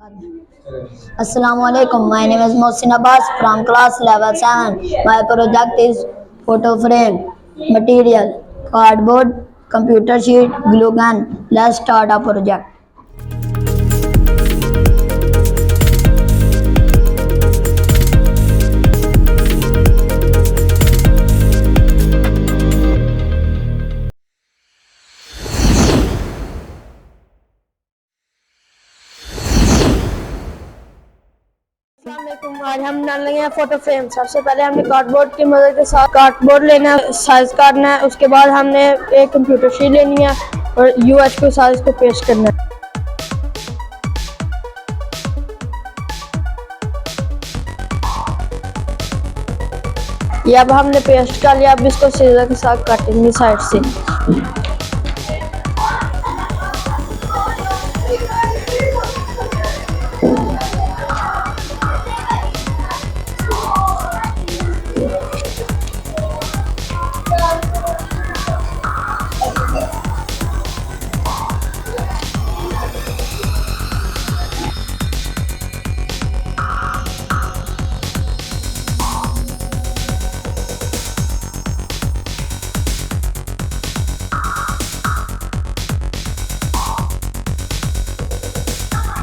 Assalamualaikum. My name is Mohsin Abbas from class level 7. My project is photo frame, material, cardboard, computer sheet, glue gun. Let's start our project. आज हम डालेंगे photo frame. सबसे पहले हमने cardboard की मदद के साथ कार्डबोर्ड लेना है, साइज काटना है। उसके बाद हमने एक कंप्यूटर शीट लेनी है और यूएच साइज को पेस्ट करना है। ये अब हमने पेस्ट कर लिया। अब इसको सीजर के साथ काटेंगे साइड से।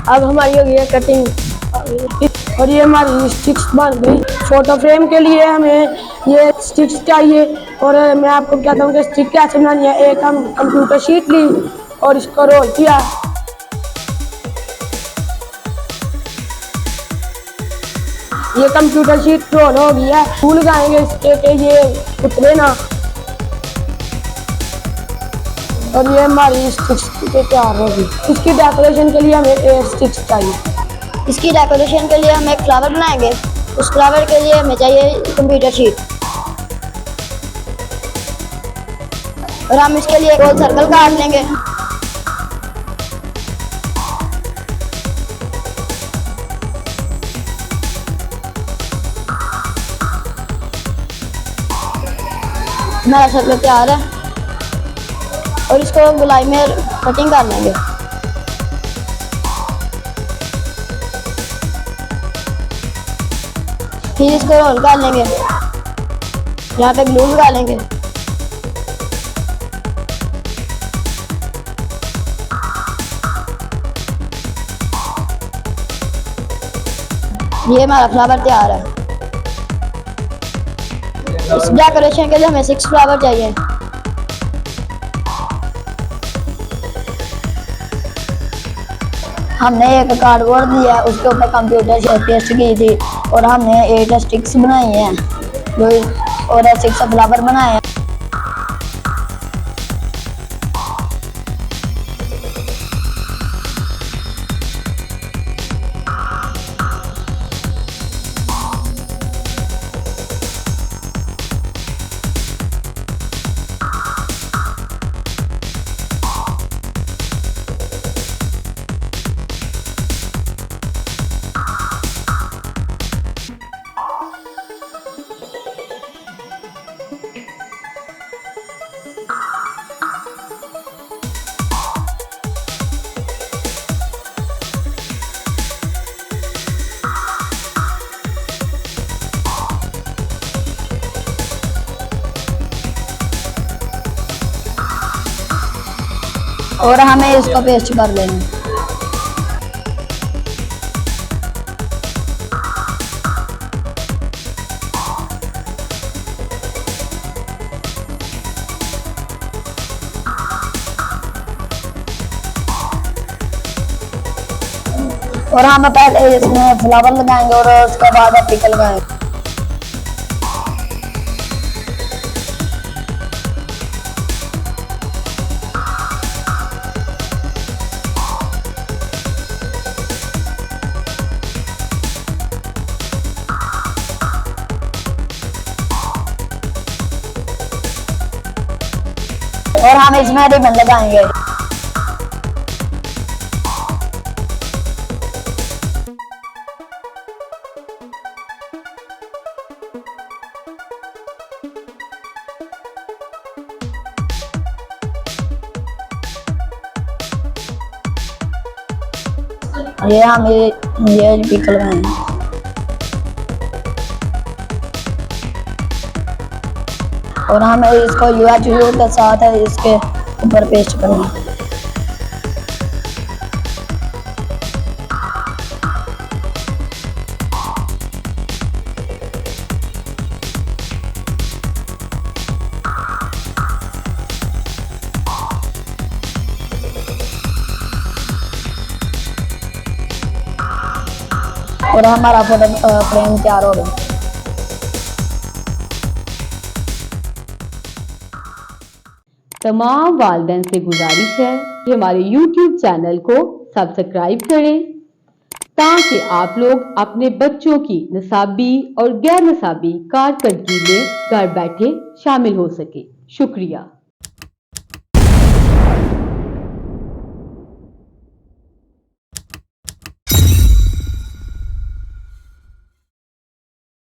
अब हमारी हो गई है कटिंग और ये हमारी स्टिक्स बन गई। फोटो फ्रेम के लिए हमें ये स्टिक्स चाहिए और मैं आपको कहता हूँ कि स्टिक कैसे बनानी है। एक हम कंप्यूटर शीट ली और इसको रोल किया। ये कंप्यूटर शीट रोल हो गई है। फूल लगाएंगे इसके के ये उतरे ना। और ये हमारी स्टिक्स तैयार होगी। इसकी डेकोरेशन के लिए हमें 8 स्टिक्स चाहिए। इसकी डेकोरेशन के लिए हम एक फ्लावर बनाएंगे। उस फ्लावर के लिए हमें चाहिए कंप्यूटर शीट और हम इसके लिए गोल सर्कल काट लेंगे। हमारा सर्कल तैयार है और इसको गोलाई में कटिंग कर लेंगे। फिर इसको रोल कर लेंगे। यहाँ पे ग्लू लगा लेंगे। ये हमारा फ्लावर तैयार है। इस डेकोरेशन के लिए हमें 6 फ्लावर चाहिए। हमने एक कार्डबोर्ड दिया, उसके ऊपर कंप्यूटर से पेस्ट की थी और हमने 8 स्टिक्स बनाई हैं जो और 6 फ्लावर बनाए हैं। और हमें इसको पेस्ट कर लेना। और हम पहले इसमें फ्लावर लगाएंगे और उसके बाद टिक लगाएंगे। और हम इसमें रिबन लगाएंगे। ये हम ये पिकल में है। और हमें इसको UHU के साथ है इसके ऊपर पेस्ट करना है। और हमारा फोटो फ्रेम तैयार हो गया। तमाम वालिदैन से गुजारिश है कि हमारे YouTube चैनल को सब्सक्राइब करें ताकि आप लोग अपने बच्चों की निसाबी और गैर निसाबी कारकर्दगी में घर बैठे शामिल हो सके। शुक्रिया।